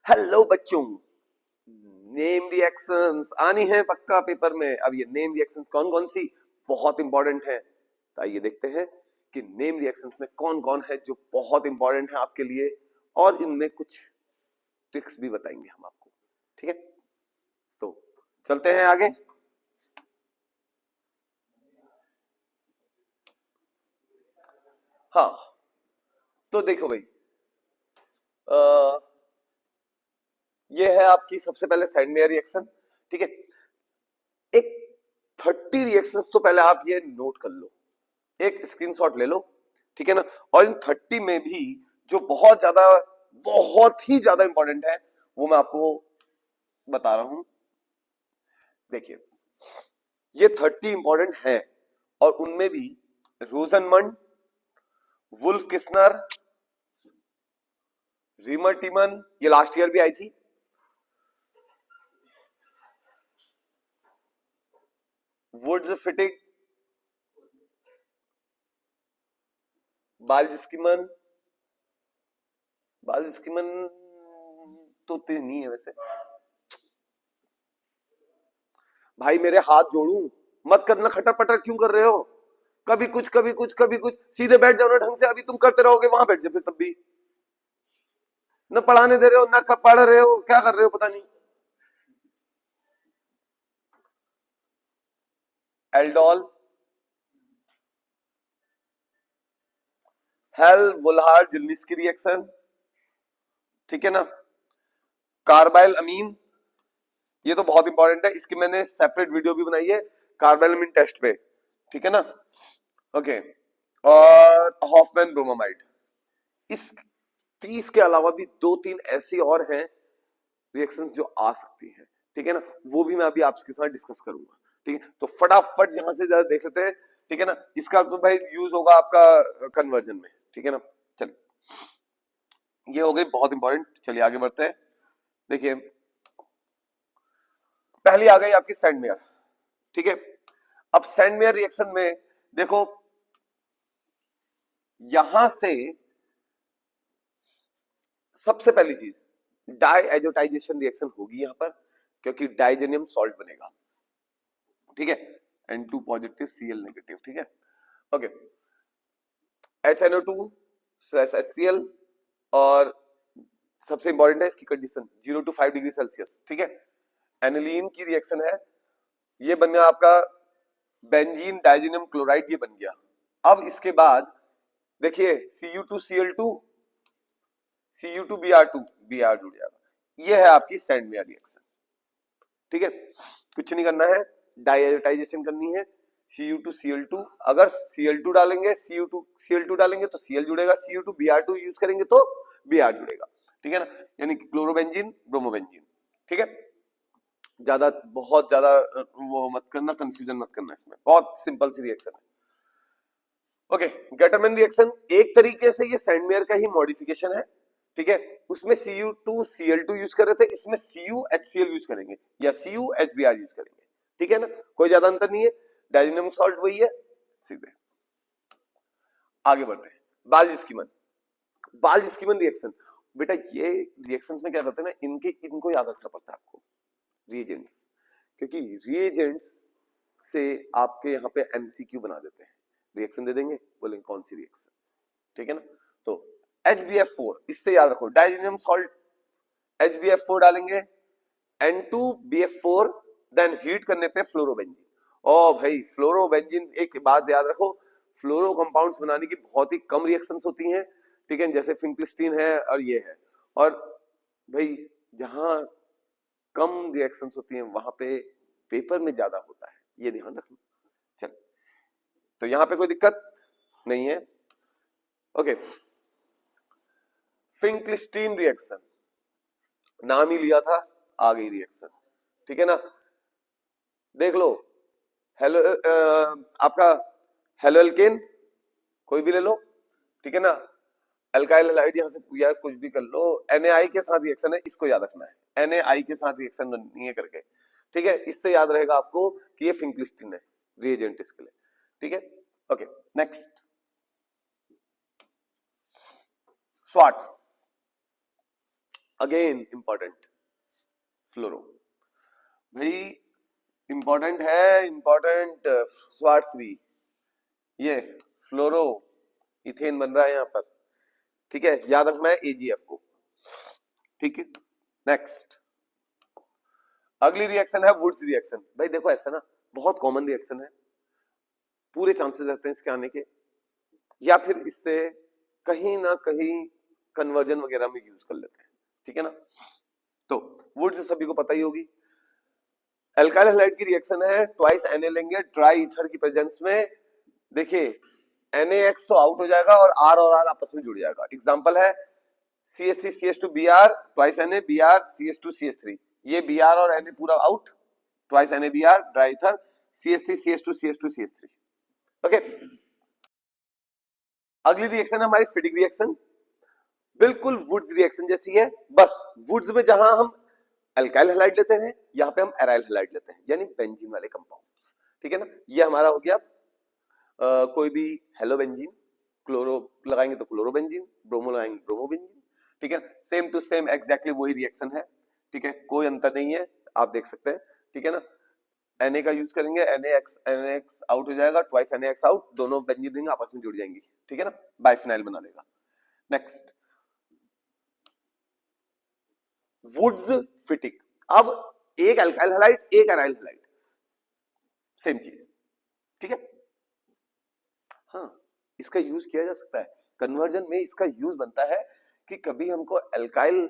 Hello बच्चों, name reactions आनी है पक्का पेपर में। अब ये नेम रिएक्शंस कौन कौन सी बहुत इंपॉर्टेंट है, तो आइए देखते हैं कि नेम रिएक्शंस में कौन कौन है जो बहुत इंपॉर्टेंट है आपके लिए, और इनमें कुछ ट्रिक्स भी बताएंगे हम आपको। ठीक है, तो चलते हैं आगे। हाँ, तो देखो भाई, ये है आपकी सबसे पहले सेंड मी रिएक्शन। ठीक है, एक 30 रिएक्शंस तो पहले आप ये नोट कर लो, एक स्क्रीनशॉट ले लो। ठीक है ना, और इन 30 में भी जो बहुत ही ज्यादा इंपॉर्टेंट है वो मैं आपको बता रहा हूं। देखिए, ये 30 इंपॉर्टेंट है और उनमें भी रोजनमंड, वुल्फ किस्नर, रीमर टीमन, ये लास्ट ईयर भी आई थी, वुड्स फिटिंग, बाल्जिस्किमन बाल्जिस्किमन तो नहीं है वैसे। भाई मेरे हाथ जोड़ू, मत करना खटर पटर, क्यों कर रहे हो? कभी कुछ कभी कुछ कभी कुछ, सीधे बैठ जाओ ना ढंग से। अभी तुम करते रहोगे वहां बैठ जाओ फिर, तब भी न पढ़ाने दे रहे हो न पढ़ रहे हो, क्या कर रहे हो पता नहीं। एल्डोल, हेल वुलहार जिल्निस्की रिएक्शन, ठीक है ना, कार्बाइल अमीन, ये तो बहुत इंपॉर्टेंट है, इसकी मैंने सेपरेट वीडियो भी बनाई है कार्बाइल अमीन टेस्ट पे। ठीक है ना, ओके। और हॉफमैन ब्रोमामाइड। इस 30 के अलावा भी दो तीन ऐसी और हैं रिएक्शंस जो आ सकती है। ठीक है ना, वो भी मैं अभी आपके साथ डिस्कस करूंगा। ठीक है, तो फटाफट यहां से ज्यादा देख लेते हैं। ठीक है ना, इसका तो भाई यूज होगा आपका कन्वर्जन में। ठीक है ना, चलिए, ये हो गई बहुत इंपॉर्टेंट। चलिए आगे बढ़ते हैं। देखिए, पहली आ गई आपकी सैंडमेयर। ठीक है, अब सैंडमेयर रिएक्शन में देखो, यहां से सबसे पहली चीज डाइएजोटाइजेशन रिएक्शन होगी यहां पर, क्योंकि डाइजेनियम सॉल्ट बनेगा। ठीक है, N2 पॉजिटिव Cl नेगेटिव। ठीक है, ओके, HNO2 स्लैश HCl, और सबसे इंपॉर्टेंट है इसकी कंडीशन 0 to 5 डिग्री सेल्सियस। ठीक है, एनिलीन की रिएक्शन है, ये बन गया आपका बेंजीन डाइजेनियम क्लोराइड, ये बन गया। अब इसके बाद देखिए Cu2Cl2, Cu2Br2, Br जुड़ जाएगा। ये है आपकी सैंडमेयर रिएक्शन। ठीक है, कुछ नहीं करना है, डाइएजोटाइजेशन करनी है। Cu2Cl2, अगर Cl2 डालेंगे, Cu2Cl2 डालेंगे तो Cl जुड़ेगा, Cu2Br2 यूज करेंगे तो Br जुड़ेगा। ठीक है ना, यानी कि क्लोरोबेंजीन ब्रोमोबेंजीन। ठीक है, ज्यादा बहुत ज्यादा वो मत करना, कंफ्यूजन मत करना, इसमें बहुत सिंपल सी रिएक्शन है। ओके, गेटरमैन रिएक्शन एक तरीके से ये सैंडमेयर का ही मॉडिफिकेशन है। ठीक है, उसमें Cu2Cl2 यूज कर रहे थे, इसमें CuHCl यूज करेंगे या CuHBr यूज करेंगे। ठीक है ना, कोई ज्यादा अंतर नहीं है, डाइजेनियम सॉल्ट वही है। सीधे आगे बढ़ते हैं। बाल्जिस्कीमन रिएक्शन, बेटा ये रिएक्शंस में क्या करते हैं ना, इनको याद रखना पड़ता है आपको, रिएजेंट्स, क्योंकि रिएजेंट्स से आपके यहाँ पे MCQ बना देते हैं। रिएक्शन दे देंगे, बोलेंगे कौन सी रिएक्शन। ठीक है ना, तो HbF4, इससे याद रखो, डाइजेनियम सॉल्ट HbF4 डालेंगे, N2BF4, देन हीट करने पे फ्लोरोबेंजीन। ओ भाई फ्लोरोबेंजीन, एक बात याद रखो, फ्लोरो कंपाउंड्स बनाने की बहुत ही कम रिएक्शंस होती हैं। ठीक है, जैसे फिंक्लिस्टीन है और ये है, और भाई जहां कम रिएक्शंस होती हैं वहां पे पेपर में ज्यादा होता है, ये ध्यान रखना। चल, तो यहां पे कोई दिक्कत नहीं है। ओके, फिंक्लिस्टीन रिएक्शन, नाम ही लिया था, आ गई रिएक्शन। ठीक है ना, देख लो, हेलो आपका हेलो एल्केन कोई भी ले लो। ठीक है ना, अल्काइल हैलाइड यहां से या कुछ भी कर लो, NaI के साथ रिएक्शन है, इसको याद रखना है, NaI के साथ रिएक्शन नहीं है करके। ठीक है, इससे याद रहेगा आपको कि ये फिंक्लिस्टीन है रिएजेंट इसके लिए। ठीक है, okay, next, Swarts. Again important, fluoro भाई इंपॉर्टेंट है, इंपॉर्टेंट स्वार्ट्स भी, ये फ्लोरो इथेन बन रहा है यहाँ पर, ठीक है, याद रखना है एजीएफ को, ठीक है। नेक्स्ट अगली रिएक्शन है वुड्स रिएक्शन। भाई देखो ऐसा ना बहुत कॉमन रिएक्शन है, पूरे चांसेस रहते हैं इसके आने के, या फिर इससे कहीं ना कहीं कन्वर्जन वगैरह में यूज कर लेते हैं, ठीक है ना। तो वुड्स सभी को पता ही होगी। एल्काइल हैलाइड की रिएक्शन है, ट्वाइस Na लेंगे ट्राई ईथर की प्रेजेंस में, देखिए NaX तो आउट हो जाएगा और R आपस में जुड़ जाएगा। एग्जांपल है CH3 CH2 Br twice Na Br CH2 CH3, ये Br और Na पूरा out, twice Na Br dry ether CH3 CH2 CH2 CH3, okay. अगली रिएक्शन है हमारी फिटिक रिएक्शन, बिल्कुल वुड्स रिएक्शन जैसी है, बस वुड्स में जहां हम अल्काइल हैलाइड लेते हैं यहाँ पे हम एराइल हैलाइड लेते हैं, यानी बेंजीन वाले कंपाउंड्स, ठीक है ना। ये हमारा हो गया कोई भी हेलो बेंजीन, क्लोरो लगाएंगे तो क्लोरोबेंजीन, ब्रोमो लगाएंगे ब्रोमोबेंजीन, ठीक है। सेम टू सेम एग्जैक्टली वही रिएक्शन है, ठीक है, कोई अंतर नहीं है, आप देख सकते हैं, ठीक है ना। Na का यूज करेंगे, NaX आउट हो जाएगा, ट्वाइस NaX आउट, दोनों बेंजीन रिंग आपस में जुड़ जाएंगी, ठीक है ना, बाइफिनाइल बना लेगा। नेक्स्ट वुड्स फिटिक, अब एक अल्काइल हैलाइड एक एराइल हैलाइड, सेम चीज, ठीक है। हाँ इसका यूज किया जा सकता है कन्वर्जन में, इसका यूज बनता है कि कभी हमको अल्काइल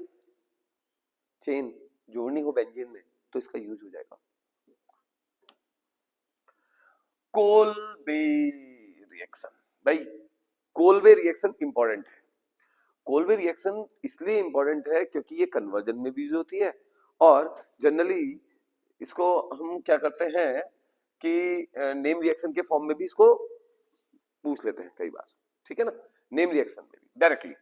चेन जोड़नी हो बेंजीन में तो इसका यूज हो जाएगा। कोलबे रिएक्शन, भाई कोलबे रिएक्शन इंपॉर्टेंट है। कोलबे रिएक्शन इसलिए इंपॉर्टेंट है क्योंकि ये कन्वर्जन में भी यूज होती है, और जनरली इसको हम क्या करते हैं कि नेम रिएक्शन के फॉर्म में भी इसको पूछ लेते हैं कई बार, ठीक है ना, नेम रिएक्शन में भी डायरेक्टली।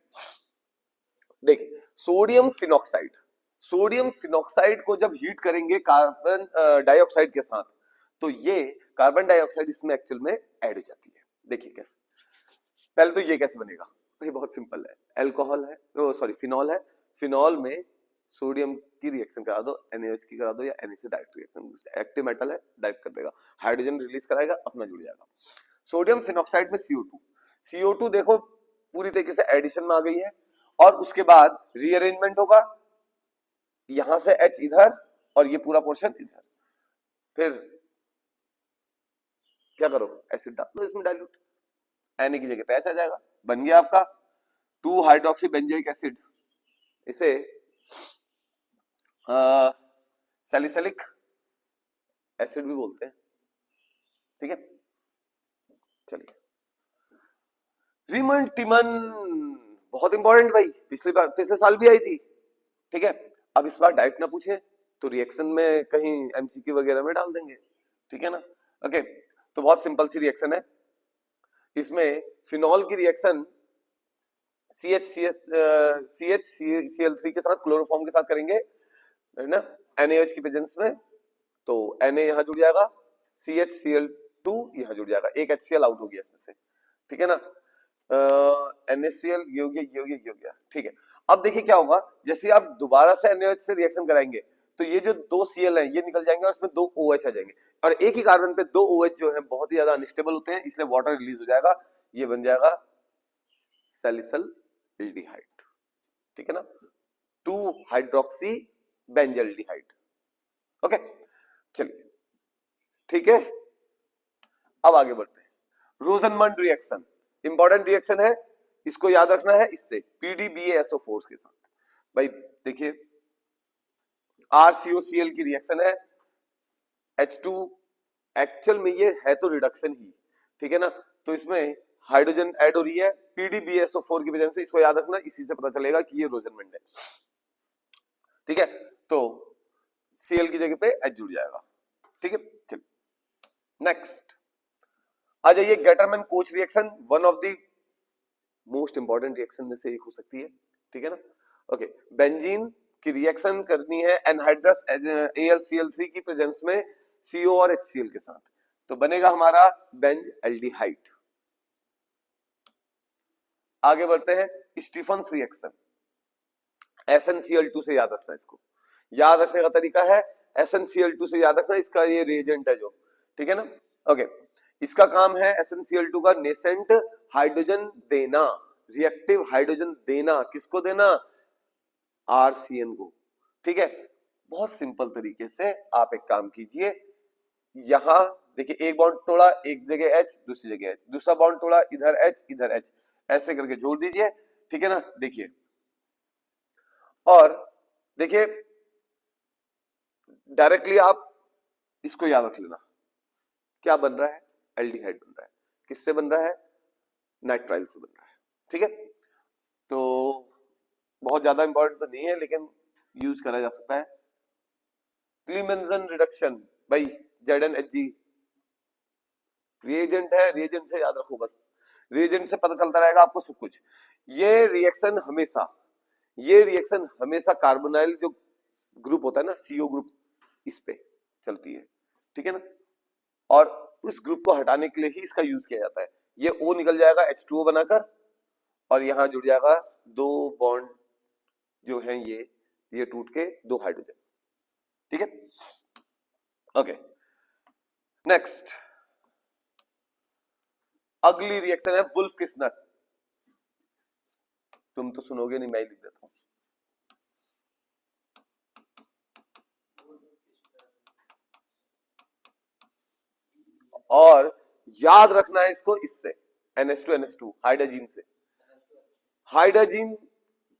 देखिए सोडियम फिनॉक्साइड, सोडियम फिनॉक्साइड को जब हीट करेंगे कार्बन डाइऑक्साइड के साथ, तो ये कार्बन डाइऑक्साइड इसमें एक्चुअल में ऐड हो जाती है। देखिए कैसे, पहले तो ये कैसे बनेगा, ये बहुत सिंपल है, अल्कोहल है, सॉरी फिनॉल है, फिनॉल में सोडियम की रिएक्शन करा दो, NaOH की करा दो, या Na से डायरेक्ट रिएक्शन, एक्टिव मेटल है डायरेक्ट कर देगा, हाइड्रोजन रिलीज कराएगा, अपना जुड़ जाएगा। सोडियम फिनॉक्साइड में CO2, CO2 देखो पूरी तरीके से एडिशन में आ गई है, और उसके बाद रीअरेंजमेंट होगा, यहां से H इधर और ये पूरा पोर्शन इधर, फिर क्या करो एसिड डाल दो इसमें डाइल्यूट, Na की जगह पे H आ जाएगा, बन गया आपका 2 हाइड्रोक्सी बेंजोइक एसिड, इसे सैलिसिलिक एसिड भी बोलते हैं, ठीक है। चलिए रीमन टिमन, बहुत इंपॉर्टेंट भाई, पिछले साल भी आई थी, ठीक है। अब इस बार डायरेक्ट ना पूछे तो रिएक्शन में कहीं MCQ वगैरह में डाल देंगे, ठीक है ना, ओके। तो बहुत सिंपल सी रिएक्शन है, इसमें फिनॉल की रिएक्शन CHCl3 के साथ क्लोरोफॉर्म के साथ करेंगे, है ना, NaOH की प्रेजेंस में, तो Na यहां जुड़ जाएगा, CHCl2 यहां जुड़ जाएगा, एक HCl आउट हो गया इसमें से, ठीक है ना, NaCl ये हो गया, ठीक है। अब देखिए क्या होगा, जैसे आप दोबारा से NaOH से रिएक्शन कराएंगे तो ये जो 2 Cl हैं ये निकल जाएंगे और इसमें 2 OH आ जाएंगे, और एक ही कार्बन पे 2 OH जो है बहुत ही ज्यादा अनस्टेबल होते हैं, इसलिए वाटर रिलीज हो जाएगा, ये बन जाएगा सैलिसिल एल्डिहाइड, ठीक है ना, 2 हाइड्रोक्सी बेंजल्डिहाइड, ओके। चलिए ठीक है, अब आगे बढ़ते हैं। रोजनमंड रिएक्शन इंपॉर्टेंट रिएक्शन है, इसको याद रखना है, इससे PDBaSO4 के साथ, भाई देखिए RCOCl की रिएक्शन है, H2 एक्चुअल में ये है तो रिडक्शन ही, ठीक है ना, तो इसमें हाइड्रोजन ऐड हो रही है PDBaSO4 की वजह से, इसको याद रखना, इसी से पता चलेगा कि ये रोजनमंड है, ठीक है। तो Cl की जगह पे H जुड़ जाएगा, ठीक है। चलिए नेक्स्ट आ जाइए, Gattermann coach reaction, one of the most important reaction में से एक हो सकती है, ठीक है ना, ओके। बेंजीन की रिएक्शन करनी है एनहाइड्रस AlCl3 की प्रेजेंस में CO और HCl के साथ, तो बनेगा हमारा बेंज एल्डिहाइड। आगे बढ़ते हैं, स्टीफन्स रिएक्शन, SnCl2 से याद रखना, इसको याद रखने का तरीका है SnCl2 से याद रखना, इसका ये रिएजेंट है जो, ठीक है ना। ओके, इसका काम है SnCl2 का नेसेंट हाइड्रोजन देना, रिएक्टिव हाइड्रोजन देना, किसको देना, RCN को, ठीक है। बहुत सिंपल तरीके से आप एक काम कीजिए, यहां देखिए एक बॉन्ड तोड़ा, एक जगह H दूसरी जगह H, दूसरा बॉन्ड तोड़ा, इधर H इधर H, ऐसे करके जोड़ दीजिए, ठीक है ना। देखिए, और देखिए डायरेक्टली आप इसको याद रख लेना, क्या बन रहा है, एल्डिहाइड बन रहा है, किससे बन रहा है, नाइट्राइल से बन रहा है, ठीक है। तो बहुत ज्यादा इंपॉर्टेंट तो नहीं है लेकिन यूज करा जा सकता है। क्लीमेंजन रिडक्शन, भाई ZnHg रिएजेंट है, रिएजेंट से याद रखो बस, रिएजेंट से पता चलता रहेगा आपको सब कुछ। ये रिएक्शन हमेशा कार्बोनाइल जो ग्रुप होता है ना, CO ग्रुप, इस पे चलती है, ठीक है ना। और उस ग्रुप को हटाने के लिए ही इसका यूज किया जाता है। ये O निकल जाएगा H2O बनाकर, और यहां जुड़ जाएगा दो बॉन्ड जो है ये टूट के दो हाइड्रोजन, ठीक है। ओके, नेक्स्ट अगली रिएक्शन है वुल्फ किस्नर। तुम तो सुनोगे नहीं, मैं ही लिख देता हूं। और याद रखना है इसको इससे, NH2NH2 हाइड्रोजन से, हाइड्रोजन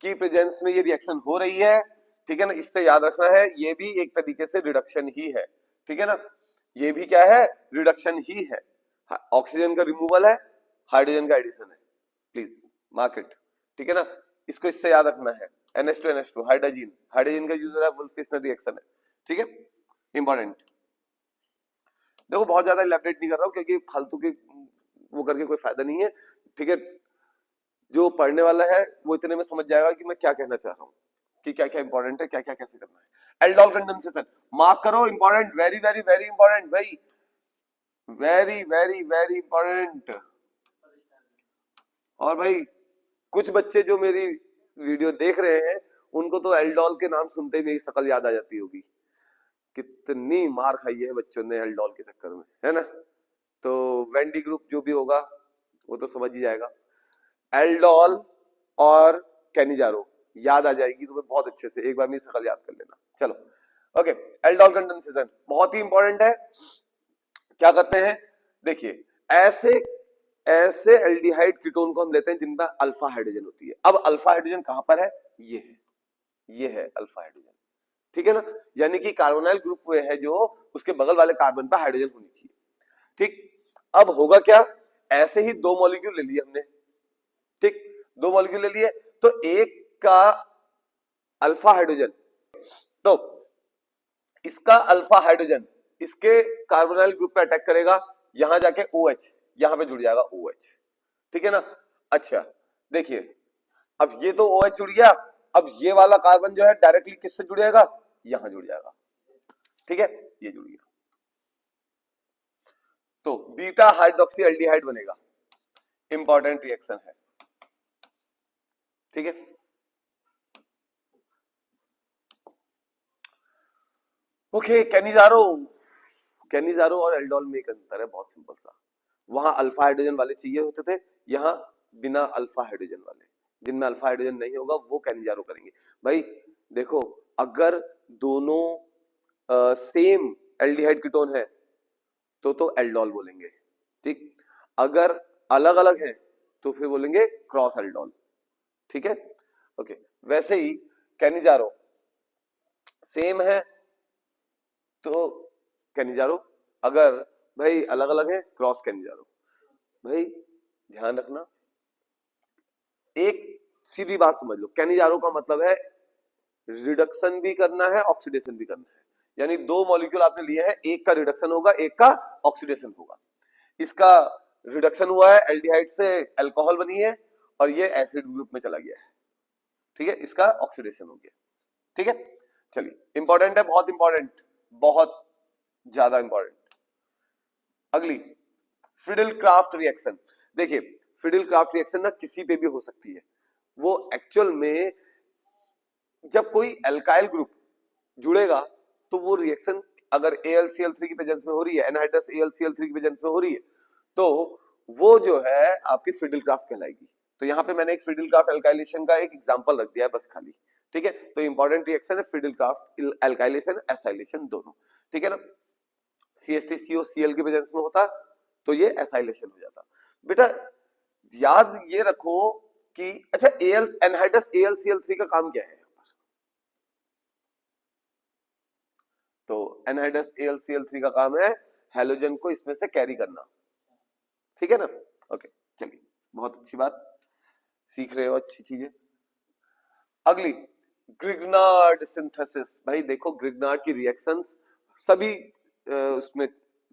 की प्रेजेंस में ये रिएक्शन हो रही है, ठीक है ना। इससे याद रखना है ये भी एक तरीके से रिडक्शन ही है, ठीक है ना। ये भी क्या है, रिडक्शन ही है। ऑक्सीजन का रिमूवल है, हाइड्रोजन का एडिशन है, प्लीज मार्क इट, ठीक है ना। इसको इससे याद रखना है, NH2NH2 हाइड्रोजन, हाइड्रोजन का यूज हो रहा है, वुल्फ किस्नर रिएक्शन है, ठीक है, इंपॉर्टेंट। देखो बहुत ज्यादा इलैबोरेट नहीं कर रहा हूं क्योंकि फालतू के वो करके कोई फायदा नहीं है, ठीक है। जो पढ़ने वाला है वो इतने में समझ जाएगा कि मैं क्या कहना चाह रहा हूँ, कि क्या क्या इंपॉर्टेंट है, क्या क्या कैसे करना है। एल्डोल कंडेंसेशन मार्क करो, important, very very very important भाई, वेरी वेरी वेरी इंपॉर्टेंट। और भाई कुछ बच्चे जो मेरी वीडियो देख रहे हैं उनको तो एल्डोल के नाम सुनते ही मेरी शकल याद आ जाती होगी, कितनी मार खाई है बच्चों ने एल्डोल के चक्कर में, है ना। तो वेंडी ग्रुप जो भी होगा वो तो समझ ही जाएगा। एल्डोल और कैनिजारो याद आ जाएगी तुम्हें बहुत अच्छे से, एक बार मेरी शकल याद कर लेना। चलो ओके, एल्डोल कंडेंसेशन बहुत ही इंपॉर्टेंट है। क्या करते हैं, देखिए ऐसे ऐसे एल्डिहाइड कीटोन को हम लेते हैं जिनमें अल्फा हाइड्रोजन होती है। अब अल्फा हाइड्रोजन कहां पर है, ये है अल्फा हाइड्रोजन, ठीक है ना। यानी कि कार्बोनाइल ग्रुप में है जो, उसके बगल वाले कार्बन पर हाइड्रोजन होनी चाहिए, ठीक। अब होगा क्या, ऐसे ही दो मॉलिक्यूल ले लिए हमने, ठीक, दो मॉलिक्यूल ले लिए, तो एक का अल्फा हाइड्रोजन, तो इसका अल्फा हाइड्रोजन इसके कार्बोनाइल ग्रुप पे अटैक करेगा, यहां जाके OH यहां पे जुड़ जाएगा OH, ठीक है ना। अच्छा देखिए, अब ये तो OH जुड़ गया, अब ये वाला कार्बन जो है डायरेक्टली किससे जुड़ जाएगा, यहां जुड़ जाएगा, ठीक है, ये जुड़ गया, तो बीटा हाइड्रोक्सी एल्डिहाइड बनेगा। इंपॉर्टेंट रिएक्शन है, ठीक है। ओके, कैनिजारो और एल्डोल में एक अंतर है, बहुत सिंपल सा। वहां अल्फा हाइड्रोजन वाले चाहिए होते थे, यहां बिना अल्फा हाइड्रोजन वाले, जिनमें अल्फा हाइड्रोजन नहीं होगा वो कैनिजारो करेंगे। भाई देखो, अगर दोनों सेम एल्डिहाइड कीटोन है तो एल्डोल बोलेंगे, ठीक। अगर अलग अलग है तो फिर बोलेंगे क्रॉस एल्डोल, ठीक है। ओके, वैसे ही कैनिजारो सेम है तो कैनिजारो, अगर भाई अलग अलग है क्रॉस कैनिजारो। भाई ध्यान रखना, एक सीधी बात समझ लो, कैनिजारो का मतलब है रिडक्शन भी करना है, ऑक्सीडेशन भी करना है। यानी दो मॉलिक्यूल आपने लिए हैं, एक का रिडक्शन होगा, एक का ऑक्सीडेशन होगा। इसका रिडक्शन हुआ है, एल्डिहाइड से अल्कोहल बनी है और ये एसिड ग्रुप में चला गया है, ठीक है, इसका ऑक्सीडेशन हो गया, ठीक है। चलिए, इंपॉर्टेंट है, बहुत इंपॉर्टेंट, बहुत ज्यादा इंपॉर्टेंट। अगली फिडल क्राफ्ट रिएक्शन। देखिए फिडल क्राफ्ट रिएक्शन ना किसी पे भी हो सकती है, वो एक्चुअल में जब कोई एल्काइल ग्रुप जुड़ेगा तो वो रिएक्शन अगर AlCl3 की प्रेजेंस में हो रही है, एनहाइड्रस AlCl3 की प्रेजेंस में हो रही है, तो वो जो है आपकी फिडलक्राफ्ट कहलाएगी। तो यहाँ पे मैंने एक फिडलक्राफ्ट एल्काइलेशन का एक एग्जांपल रख दिया है बस खाली, ठीक है। तो इंपॉर्टेंट रिएक्शन है फिडलक्राफ्ट एल्काइलेशन एसाइलेशन दोनों, ठीक है ना। CH3COCl की प्रेजेंस में होता तो ये एसाइलेशन हो जाता। बेटा याद ये रखो कि अच्छा एनहाइड्रस AlCl3 का काम क्या है? तो एनहाइड्रस AlCl3 का काम है हैलोजन को इसमें से कैरी करना, ठीक है ना। ओके चलिए, बहुत अच्छी बात, सीख रहे हो अच्छी चीजें। अगली ग्रिग्नार्ड सिंथेसिस। भाई देखो ग्रिग्नार्ड की रिएक्शंस सभी उसमें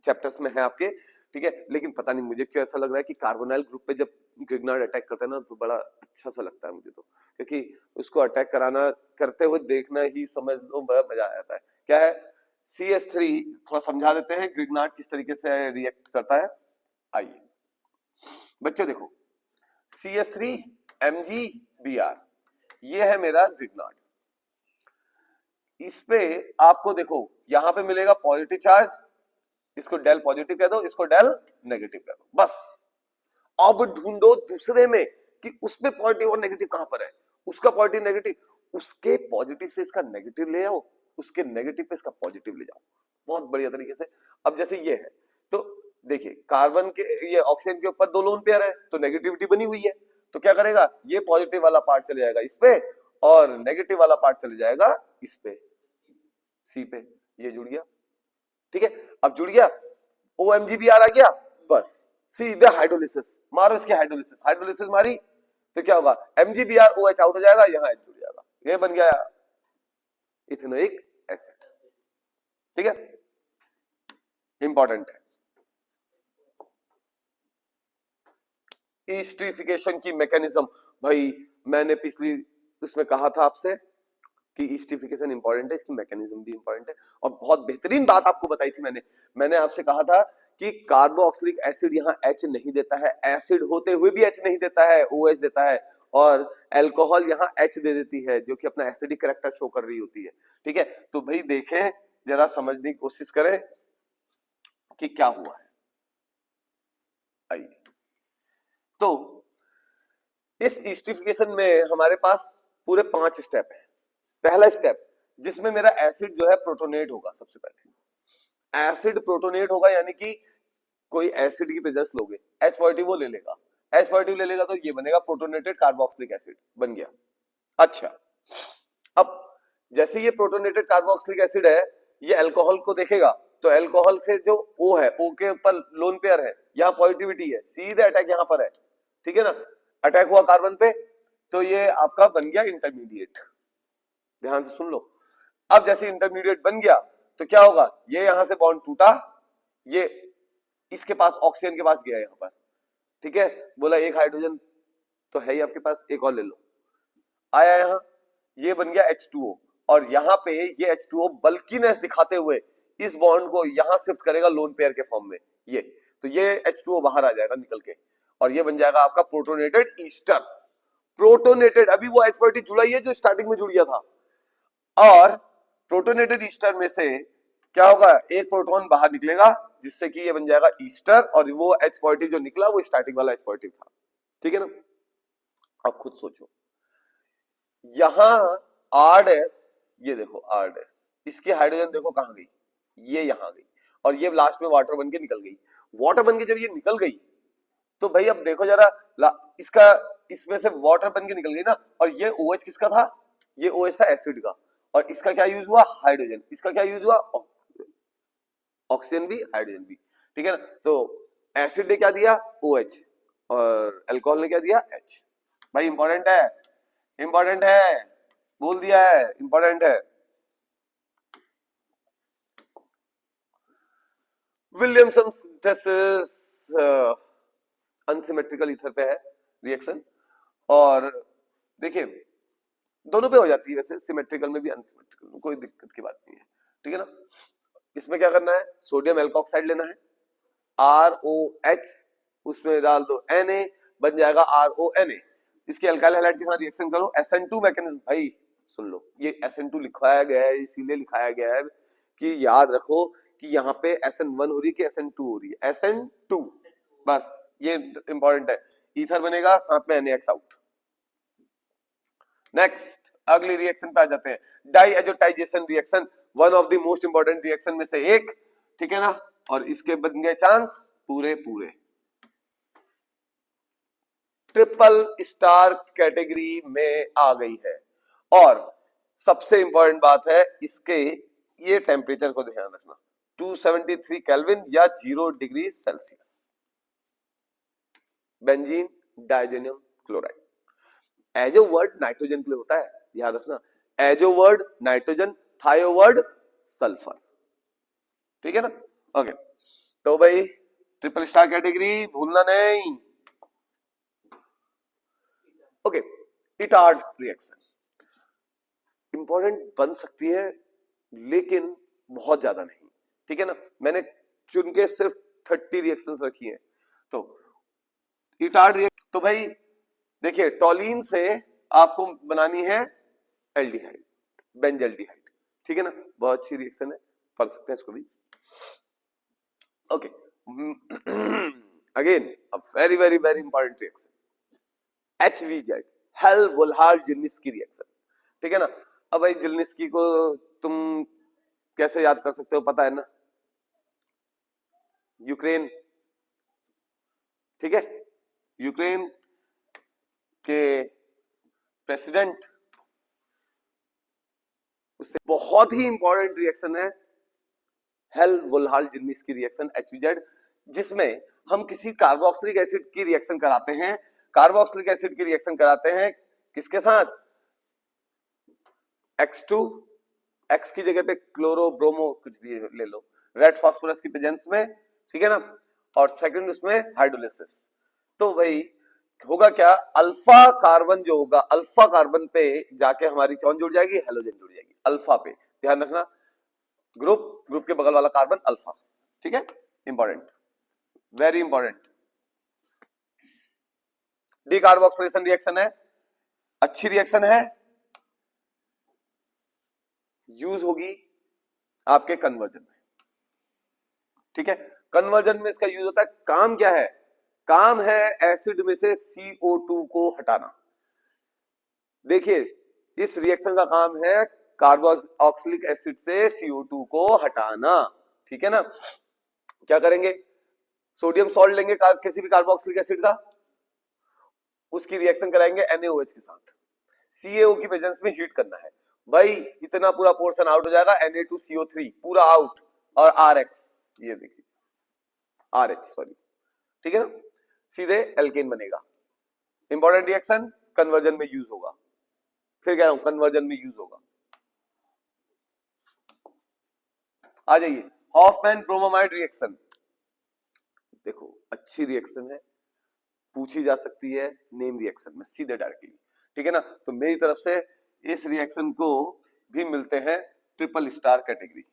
चैप्टर्स में है आपके, ठीक है। लेकिन पता नहीं मुझे क्यों ऐसा लग रहा है कि कार्बोनाइल ग्रुप पे जब ग्रिग्नार्ड अटैक करता है ना तो बड़ा अच्छा सा लगता है मुझे तो, क्योंकि उसको अटैक कराना करते हुए देखना ही समझ लो बड़ा मजा आ जाता है। क्या है CH3, थोड़ा समझा देते हैं ग्रिग्नार्ड किस तरीके से रिएक्ट करता है। आइए बच्चों देखो, CH3 MgBr ये है मेरा ग्रिग्नार्ड। इस पे आपको देखो यहां पे मिलेगा पॉजिटिव चार्ज, इसको डेल पॉजिटिव कह दो, इसको डेल नेगेटिव कह दो, बस। अब ढूंढो दूसरे में कि उसमें पॉजिटिव और नेगेटिव कहां पर है। उसका पॉजिटिव नेगेटिव, उसके पॉजिटिव से इसका नेगेटिव ले आओ, उसके नेगेटिव पे इसका पॉजिटिव ले जाओ, बहुत बढ़िया तरीके से। अब जैसे ये है तो देखिए कार्बन के ये ऑक्सीजन के ऊपर 2 लोन पेयर है तो नेगेटिविटी बनी हुई है, तो क्या करेगा ये पॉजिटिव वाला पार्ट चले जाएगा इस पे और नेगेटिव वाला पार्ट चले जाएगा इस पे, सी पे। ये जुड़ गया, ठीक है। अब जुड़ गया, OMgBr आ गया, बस सीधे हाइड्रोलिसिस मारो, इसके हाइड्रोलिसिस हाइड्रोलिसिस मारी तो क्या होगा MgBr OH आउट हो जाएगा, यहां जुड़ जाएगा, ये बन गया इथेनोइक एसिड, ठीक है। इंपॉर्टेंट है ईस्टरिफिकेशन की मैकेनिज्म। भाई मैंने पिछली उसमें कहा था आपसे कि ईस्टरिफिकेशन इंपॉर्टेंट है, इसकी मैकेनिज्म भी इंपॉर्टेंट है। और बहुत बेहतरीन बात आपको बताई थी मैंने आपसे कहा था कि कार्बोक्सिलिक एसिड यहाँ H नहीं देता है, एसिड होते हुए भी H नहीं देता है, OH देता है, और अल्कोहल यहाँ H दे देती है जो कि अपना एसिडिक कैरेक्टर शो कर रही होती है, ठीक है। तो भाई देखें जरा समझने की कोशिश करें कि क्या हुआ है। आइए तो इस ईस्टरिफिकेशन में हमारे पास पूरे 5 स्टेप है। पहला स्टेप जिसमें मेरा एसिड जो है प्रोटोनेट होगा। सबसे पहले एसिड प्रोटोनेट होगा, यानी कि कोई एसिड की प्रेजेंस लोगे, H पॉजिटिव वो ले लेगा, H पॉजिटिव ले लेगा तो ये बनेगा प्रोटोनेटेड कार्बोक्सिलिक एसिड बन गया। अच्छा अब जैसे ये प्रोटोनेटेड कार्बोक्सिलिक एसिड है, ये अल्कोहल को देखेगा तो अल्कोहल से जो O है, O के ऊपर लोन पेयर है, यहाँ पॉजिटिविटी है, सीधे अटैक यहाँ पर है, ठीक है ना। अटैक हुआ कार्बन पे तो ये आपका बन गया इंटरमीडिएट, ध्यान से सुन लो। अब जैसे इंटरमीडिएट बन गया तो क्या होगा, ये यहां से बॉन्ड टूटा, ये इसके पास ऑक्सीजन के पास गया यहाँ पर, ठीक है। बोला एक हाइड्रोजन तो है ही आपके पास, एक और ले लो, आया यहाँ, ये बन गया H2O, और यहाँ पे ये H2O बल्कीनेस दिखाते हुए इस बॉन्ड को यहां शिफ्ट करेगा लोन पेयर के फॉर्म में, ये तो ये H2O बाहर आ जाएगा निकल के, और ये बन जाएगा आपका प्रोटोनेटेड ईस्टर। प्रोटोनेटेड अभी वो H पॉजिटिव जुड़ा ही है जो स्टार्टिंग में जुड़ गया था, और प्रोटोनेटेड ईस्टर में से क्या होगा, एक प्रोटॉन बाहर निकलेगा जिससे कि ये बन जाएगा ईस्टर, और वो H पॉजिटिव जो निकला वो स्टार्टिंग वाला H पॉजिटिव था, ठीक है ना। अब खुद सोचो, यहां R-, ये देखो R-, इसकी हाइड्रोजन देखो कहां गई, ये यहां गई, और ये लास्ट में वाटर बन के निकल गई। वाटर बन के जब ये निकल गई तो भाई अब देखो जरा, इसका इसमें से वाटर बन के निकल गई ना, और ये OH किसका था, ये OH था एसिड का, और इसका क्या यूज हुआ हाइड्रोजन, इसका क्या यूज हुआ ऑक्सीजन भी हाइड्रोजन भी, ठीक है ना। तो एसिड ने क्या दिया OH, और अल्कोहल ने क्या दिया H। भाई इंपॉर्टेंट है, इंपॉर्टेंट है, बोल दिया है इंपॉर्टेंट है। विलियमसन सिंथेसिस अनसिमेट्रिकल ईथर पे है रिएक्शन, और देखिए दोनों पे हो जाती है वैसे, सिमेट्रिकल में भी अनसिमेट्रिकल में, कोई दिक्कत की बात नहीं है, ठीक है ना। इसमें क्या करना है, सोडियम एल्कोक्साइड लेना है, ROH, उसमें डाल दो Na, बन जाएगा RONA। इसके अल्काइल हैलाइड के साथ रिएक्शन करो, SN2 मैकेनिज्म। भाई सुन लो, ये SN2 लिखवाया गया है, इसीलिए लिखाया गया है कि याद रखो कि यहाँ पे SN1 हो रही है कि SN2 हो रही है, SN2, बस ये इंपॉर्टेंट है। ईथर बनेगा, साथ में NaX आउट। नेक्स्ट अगली रिएक्शन पे आ जाते हैं, diazotisation reaction, one of the most important reaction में से एक, ठीक है ना, और इसके बन गए चांस पूरे पूरे। ट्रिपल स्टार कैटेगरी में आ गई है, और सबसे इंपॉर्टेंट बात है इसके ये टेम्परेचर को ध्यान रखना, 273 केल्विन या 0 degree Celsius. Benzene डाइजेनियम chloride, azo word nitrogen के लिए होता है, याद रखना, एजो वर्ड नाइट्रोजन, थायो वर्ड सल्फर, ठीक है ना। ओके, तो भाई ट्रिपल स्टार कैटेगरी भूलना नहीं। ओके, इटार्ड रिएक्शन इंपॉर्टेंट बन सकती है लेकिन बहुत ज्यादा नहीं, ठीक है ना, मैंने चुन के सिर्फ 30 रिएक्शंस रखी हैं। तो इटार्ड रिएक्शन, तो भाई देखिए टॉलीन से आपको बनानी है एल्डिहाइड, बेंजल्डिहाइड, ठीक है ना, बहुत अच्छी रिएक्शन है, पढ़ सकते हैं इसको भी। Okay, again a very very very important reaction, HVZ, Hell Volhard Zelinsky reaction, ठीक है ना। अब भाई जिल्निस्की को तुम कैसे याद कर सकते हो, पता है ना, यूक्रेन, ठीक है, यूक्रेन के प्रेसिडेंट, उससे बहुत ही इंपॉर्टेंट रिएक्शन है हेल-वोल्हार-जिल्निस्की रिएक्शन, HVZ, जिसमें हम किसी कार्बोक्सिलिक एसिड की रिएक्शन कराते हैं, कार्बोक्सिलिक एसिड की रिएक्शन कराते हैं किसके साथ, X2, X की जगह पे क्लोरो ब्रोमो कुछ भी ले लो, रेड फास्फोरस की प्रेजेंस में, ठीक है ना, और सेकंड उसमें हाइड्रोलिसिस। तो भाई होगा क्या, अल्फा कार्बन जो होगा, अल्फा कार्बन पे जाके हमारी कौन जुड़ जाएगी, हेलोजन जुड़ जाएगी अल्फा पे, ध्यान रखना, ग्रुप के बगल वाला कार्बन अल्फा, ठीक है, important, very important. Decarboxylation reaction है, अच्छी रिएक्शन है, यूज होगी आपके कन्वर्जन में, ठीक है, कन्वर्जन में इसका यूज होता है, काम क्या है, काम है एसिड में से CO2 को हटाना। देखिए इस रिएक्शन का काम है कार्बोक्सिलिक एसिड से CO2 को हटाना, ठीक है ना। क्या करेंगे, सोडियम सॉल्ट लेंगे किसी भी कार्बोक्सिलिक एसिड का, उसकी रिएक्शन कराएंगे NaOH के साथ, CaO की प्रेजेंस में हीट करना है, भाई इतना पूरा पोर्शन आउट हो जाएगा, Na2CO3 पूरा आउट, और RH, ये देखिए RH सॉरी, ठीक है ना, सीधे एल्केन बनेगा। इंपॉर्टेंट रिएक्शन, कन्वर्जन में यूज होगा, फिर कह रहा हूं कन्वर्जन में यूज होगा। आ जाइए हॉफमैन ब्रोमोमाइड रिएक्शन, देखो अच्छी रिएक्शन है, पूछी जा सकती है नेम रिएक्शन में सीधे डायरेक्टली, ठीक है ना, तो मेरी तरफ से इस रिएक्शन को भी मिलते हैं ट्रिपल स्टार कैटेगरी।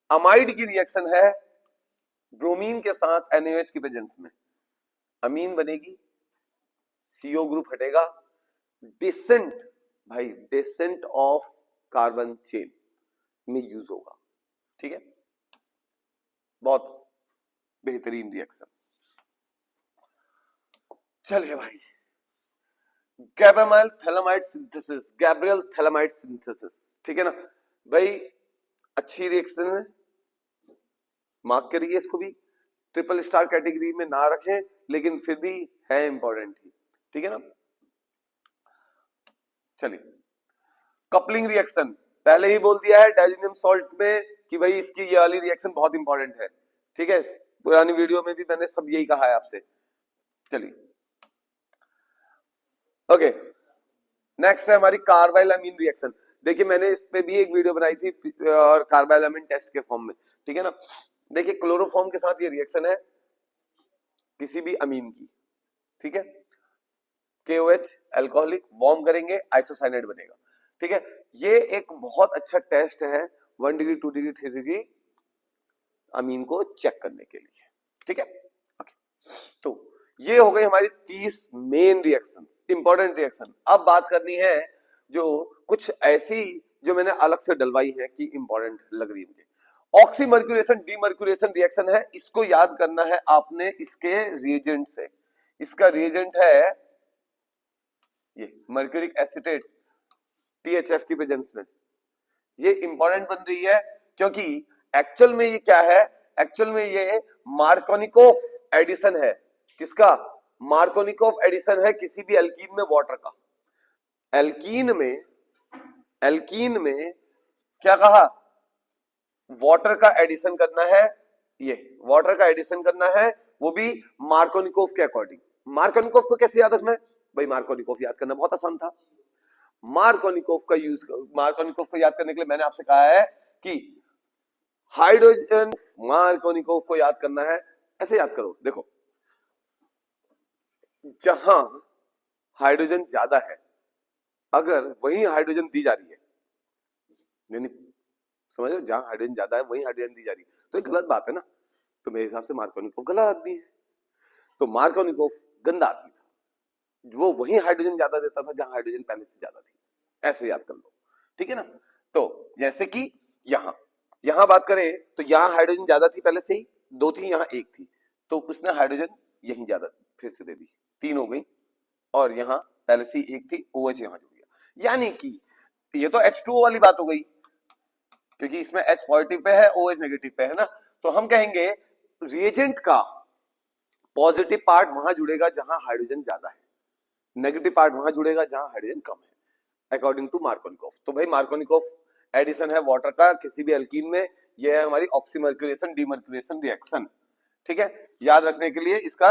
अमाइड की रिएक्शन है ब्रोमीन के साथ NaOH की प्रेजेंस में, अमीन बनेगी, CO ग्रुप हटेगा, डिसेंट, भाई डिसेंट ऑफ कार्बन चेन में यूज होगा, ठीक है, बहुत बेहतरीन रिएक्शन। चलिए भाई, Gabriel phthalimide synthesis, Gabriel phthalimide synthesis, ठीक है ना, भाई अच्छी रिएक्शन है, मार्क करिए इसको भी, ट्रिपल स्टार कैटेगरी में ना रखें लेकिन फिर भी है इंपॉर्टेंट ही, ठीक है ना। चलिए कपलिंग रिएक्शन, पहले ही बोल दिया है डाइजेनियम सॉल्ट में कि भाई इसकी ये वाली रिएक्शन बहुत इंपॉर्टेंट है, ठीक है, पुरानी वीडियो में भी मैंने सब यही कहा है आपसे। चलिए ओके, नेक्स्ट है हमारी कार्बाइलामीन रिएक्शन, देखिए मैंने इस पे भी एक वीडियो बनाई थी और कार्बाइलामीन टेस्ट के फॉर्म में, ठीक है ना। देखिए क्लोरोफॉर्म के साथ ये रिएक्शन है किसी भी अमीन की, ठीक है, KOH अल्कोहलिक, वार्म करेंगे आइसोसाइनाइड बनेगा, ठीक है, ये एक बहुत अच्छा टेस्ट है 1 डिग्री 2 डिग्री 3 डिग्री अमीन को चेक करने के लिए, ठीक है। ओके, तो ये हो गई हमारी 30 मेन रिएक्शंस, इंपॉर्टेंट रिएक्शन। अब बात करनी है जो कुछ ऐसी जो मैंने अलग से डलवाई है कि इंपॉर्टेंट लग रही है मुझे। ऑक्सीमर्क्यूरेशन डीमर्क्यूरेशन रिएक्शन है, इसको याद करना है आपने इसके रिएजेंट से। इसका रिएजेंट है ये मर्क्यूरिक एसिटेट THF की प्रेजेंस में। ये इंपॉर्टेंट बन रही है क्योंकि एक्चुअल में ये क्या है, एक्चुअल में ये मार्कोनिकोफ एडिशन है। किसका? मार्कोनिकोफ एडिशन है किसी भी एल्कीन में वाटर का। एल्कीन में क्या कहा? वाटर का एडिशन करना है, ये वाटर का एडिशन करना है, वो भी मार्कोनिकोफ के अकॉर्डिंग। मार्कोनिकोफ को कैसे याद रखना है भाई? मार्कोनिकोफ याद करना बहुत आसान था। मार्कोनिकोफ को याद करने के लिए मैंने आपसे कहा है कि हाइड्रोजन मार्कोनिकोफ को याद करना है। ऐसे याद करो, देखो जहां हाइड्रोजन ज्यादा है, अगर वही हाइड्रोजन दी जा रही है, यानी समझ रहे हो, जहां हाइड्रोजन ज्यादा है वही हाइड्रोजन दी जा रही है, तो ये गलत बात है ना। तो मेरे हिसाब से मार्कोनिकोफ गलत आदमी है। तो मार्कोनिकोफ गंदा आदमी था, वो वही हाइड्रोजन ज्यादा देता था जहां हाइड्रोजन पहले से ज्यादा थी। ऐसे याद कर लो, ठीक है ना। तो जैसे कि यहां बात करें तो यहां हाइड्रोजन ज्यादा थी पहले से ही, 2 थी, यहां 1 थी, तो उसने हाइड्रोजन यहीं ज्यादा फिर से दे दी, 3 हो गई, और यहां पहले से ही 1 थी, OH यहां जुड़ गया। यानी कि ये तो H2O वाली बात हो गई, क्योंकि इसमें H पॉजिटिव पे है, OH नेगेटिव पे है ना। तो हम कहेंगे रिएजेंट का पॉजिटिव पार्ट वहां जुड़ेगा जहां हाइड्रोजन ज्यादा है, नेगेटिव पार्ट वहां जुड़ेगा जहां हाइड्रोजन कम है, अकॉर्डिंग टू मार्कोनिकोफ। तो भाई मार्कोनिकोफ एडिशन है वाटर का किसी भी एल्कीन में, यह है हमारी ऑक्सीमर्क्यूरेशन डीमर्क्यूरेशन रिएक्शन। ठीक है, याद रखने के लिए इसका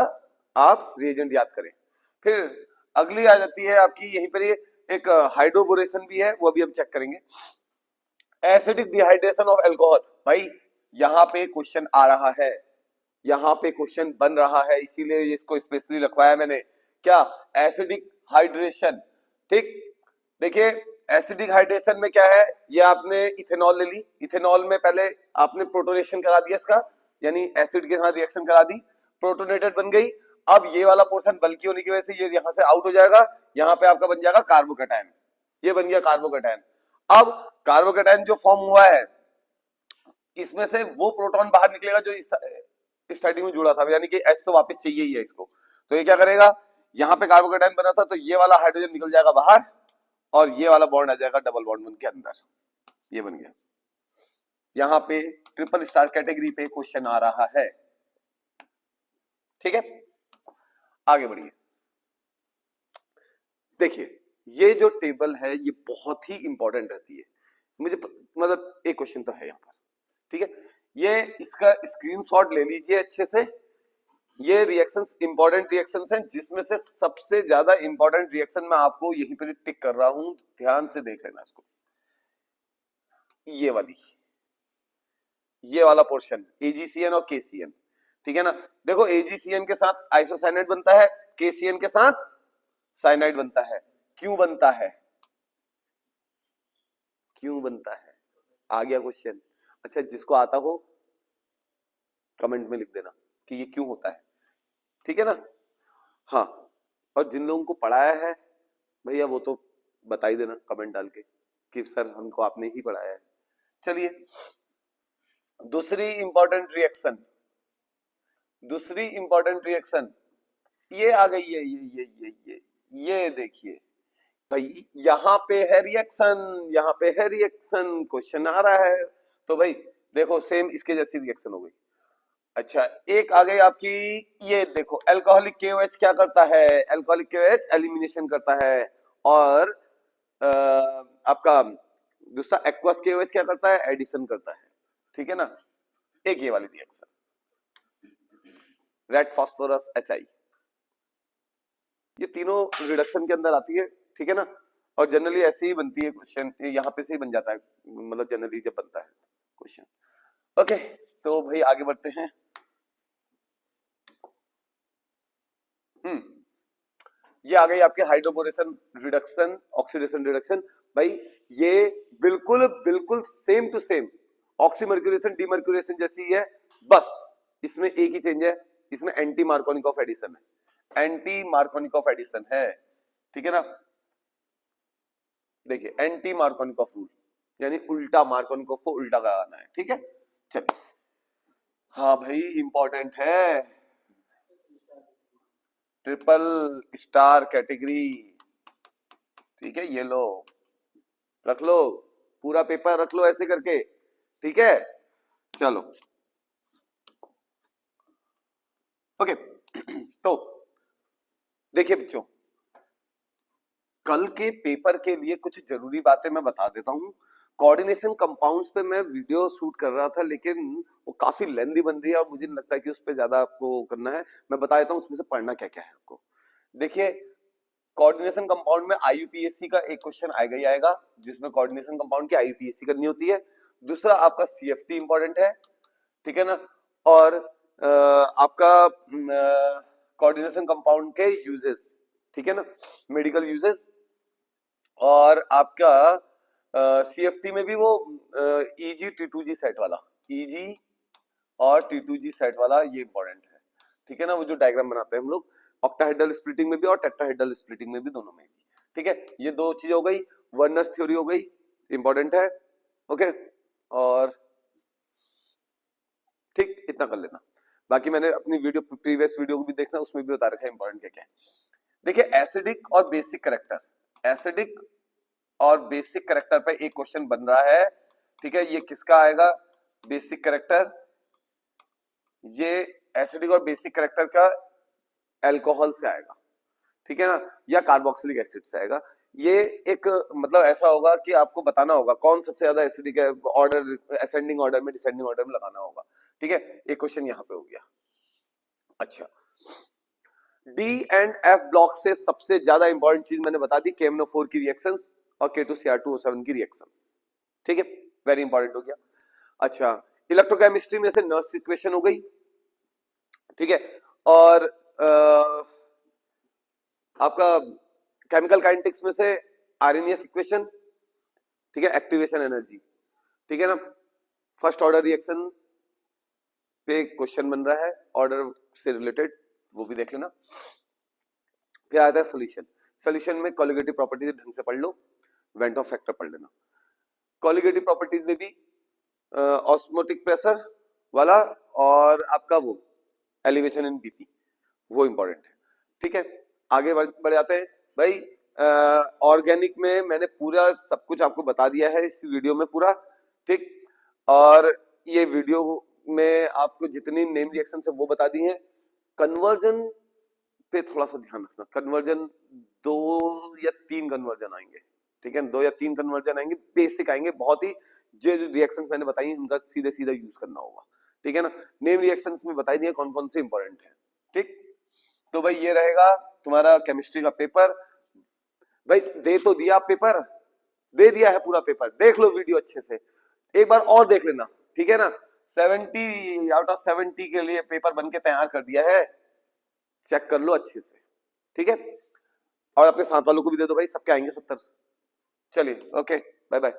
आप रिएजेंट याद करें। फिर अगली आ जाती है आपकी यहीं पर, ये एक हाइड्रोबोरेशन भी है, वो भी हम चेक करेंगे। Acidic dehydration of alcohol. भाई यहां पे क्वेश्चन आ रहा है, यहां पे क्वेश्चन बन रहा है, इसीलिए इसको स्पेशली रखवाया मैंने। क्या? Acidic hydration. ठीक, देखिए एसिडिक हाइड्रेशन में क्या है, ये आपने इथेनॉल ले ली, इथेनॉल में पहले आपने प्रोटोनेशन करा दिया इसका, यानी एसिड के साथ रिएक्शन करा दी, प्रोटोनेटेड बन गई। अब ये वाला पोर्शन बल्कि होने की वजह से ये यहां से आउट हो जाएगा, यहां पे आपका बन जाएगा कार्बोकेटायन, ये बन गया कार्बोकेटायन। अब कार्बोकेटायन जो फॉर्म हुआ है, इसमें से वो प्रोटॉन बाहर निकलेगा जो स्टार्टिंग में जुड़ा था, यानी कि H तो वापस चाहिए ही है इसको। तो ये क्या करेगा, यहां पे कार्बोकेटायन बना था, तो ये वाला हाइड्रोजन निकल जाएगा बाहर, और ये वाला बॉन्ड आ जाएगा डबल बॉन्ड बन के अंदर, ये बन गया। यहां पे ट्रिपल स्टार कैटेगरी पे क्वेश्चन आ रहा है। ठीक है, आगे बढ़िए। देखिए ये जो टेबल है ये बहुत ही इंपॉर्टेंट रहती है, मुझे मतलब एक क्वेश्चन तो है यहाँ पर। ठीक है, ये इसका स्क्रीनशॉट ले लीजिए अच्छे से। ये रिएक्शंस इंपॉर्टेंट रिएक्शंस हैं, जिसमें से सबसे ज्यादा इंपॉर्टेंट रिएक्शन मैं आपको यहीं पर टिक कर रहा हूं, ध्यान से देख लेना इसको। ये वाला पोर्शन AgCN और KCN, ठीक है ना। देखो AgCN के साथ आइसोसाइनाइड बनता है, KCN के साथ साइनाइड बनता है। क्यों बनता है? क्यों बनता है? आ गया क्वेश्चन। अच्छा, जिसको आता हो कमेंट में लिख देना कि ये क्यों होता है, ठीक है ना। हाँ, और जिन लोगों को पढ़ाया है भैया वो तो बता ही देना कमेंट डाल के कि सर हमको आपने ही पढ़ाया है। चलिए दूसरी इंपॉर्टेंट रिएक्शन ये आ गई है, ये देखिए भाई, यहां पे है रिएक्शन, क्वेश्चन आ रहा है। तो भाई देखो सेम इसके जैसी रिएक्शन हो गई। अच्छा, एक आ गई आपकी, ये देखो अल्कोहलिक KOH क्या करता है, अल्कोहलिक KOH एलिमिनेशन करता है, और आपका दूसरा एक्वस KOH क्या करता है, एडिशन करता है। ठीक है ना, एक ये वाली रिएक्शन रेड फास्फोरस HI, ये तीनों रिडक्शन के अंदर आती है। ठीक है ना, और जनरली ऐसे ही बनती है क्वेश्चन, यहाँ पे से ही बन जाता है, मतलब जनरली जब बनता है क्वेश्चन। ओके, तो भाई आगे बढ़ते हैं। ये आ गई आपके हाइड्रोबोरेशन रिडक्शन, ऑक्सीडेशन रिडक्शन। भाई ये बिल्कुल same to same oxymercuration demercuration जैसी है, बस इसमें एक ही चेंज है, इसमें एंटी मार्कोनिकोफ एडिशन है। एंटी मार्कोनिकॉफ एडिशन है, ठीक है ना। देखिए एंटी मार्कोनिकॉफ रूल यानी उल्टा, मार्कोनिकॉफ को उल्टा कराना है, ठीक है। चलिए, हाँ भाई इंपॉर्टेंट है, ट्रिपल स्टार कैटेगरी, ठीक है। ये लो, रख लो पूरा पेपर, रख लो ऐसे करके, ठीक है। चलो ओके तो देखिए बच्चों, कल के पेपर के लिए कुछ जरूरी बातें मैं बता देता हूं। कोऑर्डिनेशन कंपाउंड्स पे मैं वीडियो शूट कर रहा था, लेकिन वो काफी लेंथी बन रही है और मुझे नहीं लगता कि उस पर ज्यादा आपको करना है। मैं बता देता हूँ उसमें से पढ़ना क्या क्या है आपको। देखिए, कोऑर्डिनेशन कंपाउंड में आईयूपीएससी का एक क्वेश्चन आएगा ही आएगा, जिसमें कोऑर्डिनेशन कंपाउंड की आईयूपीएससी करनी होती है। दूसरा आपका सीएफटी इंपॉर्टेंट है, ठीक है ना। और आपका कोऑर्डिनेशन कंपाउंड के यूजेस, ठीक है ना, मेडिकल यूजेस। और आपका सीएफटी में भी वो ईजी T2G सेट वाला, ईजी और T2G सेट वाला, ये इंपॉर्टेंट है, ठीक है ना। वो जो डायग्राम बनाते हैं हम लोग ऑक्टाहेड्रल स्प्लिटिंग में भी और टेट्राहेड्रल स्प्लिटिंग में भी, दोनों में भी, ठीक है। ये दो चीजें हो गई, वर्नर्स थ्योरी हो गई, इंपॉर्टेंट है, ओके। और ठीक, इतना कर लेना। बाकी मैंने अपनी वीडियो, प्रीवियस वीडियो को भी देखना, उसमें भी बता रखा है इंपॉर्टेंट क्या क्या है। देखिए, एसिडिक और बेसिक करेक्टर, एसिडिक और बेसिक करेक्टर पे एक क्वेश्चन बन रहा है, ठीक है। ये किसका आएगा, बेसिक करेक्टर, ये एसिडिक और बेसिक करेक्टर का अल्कोहल से आएगा, ठीक है ना, या कार्बोक्सिलिक एसिड से आएगा। ये एक मतलब ऐसा होगा कि आपको बताना होगा कौन सबसे ज्यादा एसिडिक है, ऑर्डर असेंडिंग ऑर्डर में, डिसेंडिंग ऑर्डर में लगाना होगा, ठीक है। एक क्वेश्चन यहाँ पे हो गया। अच्छा, डी एंड एफ ब्लॉक से सबसे ज्यादा इंपॉर्टेंट चीज मैंने बता दी, KMnO4 की रिएक्शंस और K2Cr2O7 की रिएक्शंस, ठीक है, वेरी इंपॉर्टेंट हो गया। अच्छा, इलेक्ट्रोकेमिस्ट्री में से नर्स इक्वेशन हो गई, ठीक है। और आपका केमिकल काइनेटिक्स में से आरएनएस इक्वेशन, ठीक है, एक्टिवेशन एनर्जी, ठीक है ना। फर्स्ट ऑर्डर रिएक्शन पे क्वेश्चन बन रहा है ऑर्डर से रिलेटेड, वो भी देख लेना। फिर आता है सॉल्यूशन, सॉल्यूशन में कोलिगेटिव प्रॉपर्टीज ढंग से पढ़ लो, वेंट ऑफ फैक्टर पढ़ लेना। कोलिगेटिव प्रॉपर्टीज में भी ऑस्मोटिक प्रेशर वाला और आपका वो एलिवेशन इन बीपी, वो इंपॉर्टेंट है, ठीक है। आगे बढ़ जाते हैं भाई। ऑर्गेनिक में मैंने पूरा सब कुछ आपको बता दिया है इस वीडियो में पूरा, ठीक। और ये वीडियो में आपको जितनी नेम रिएक्शन है वो बता दी है। कन्वर्जन पे थोड़ा सा ध्यान रखना, कन्वर्जन 2 या 3 कन्वर्जन आएंगे, ठीक है, 2 या 3 कन्वर्जन आएंगे, बेसिक आएंगे, बहुत ही जो रिएक्शंस मैंने बताई हैं उनका सीधे सीधा यूज करना होगा, ठीक है ना। नेम रिएक्शंस में बताई दिए कौन कौन से इंपॉर्टेंट है, ठीक। तो भाई ये रहेगा तुम्हारा केमिस्ट्री का पेपर। भाई दे तो दिया पेपर, दे दिया है पूरा पेपर, देख लो वीडियो अच्छे से, एक बार और देख लेना, ठीक है ना। 70 आउट ऑफ 70 के लिए पेपर बन के तैयार कर दिया है, चेक कर लो अच्छे से, ठीक है। और अपने साथ वालों को भी दे दो भाई, सबके आएंगे 70। चलिए ओके, बाय बाय।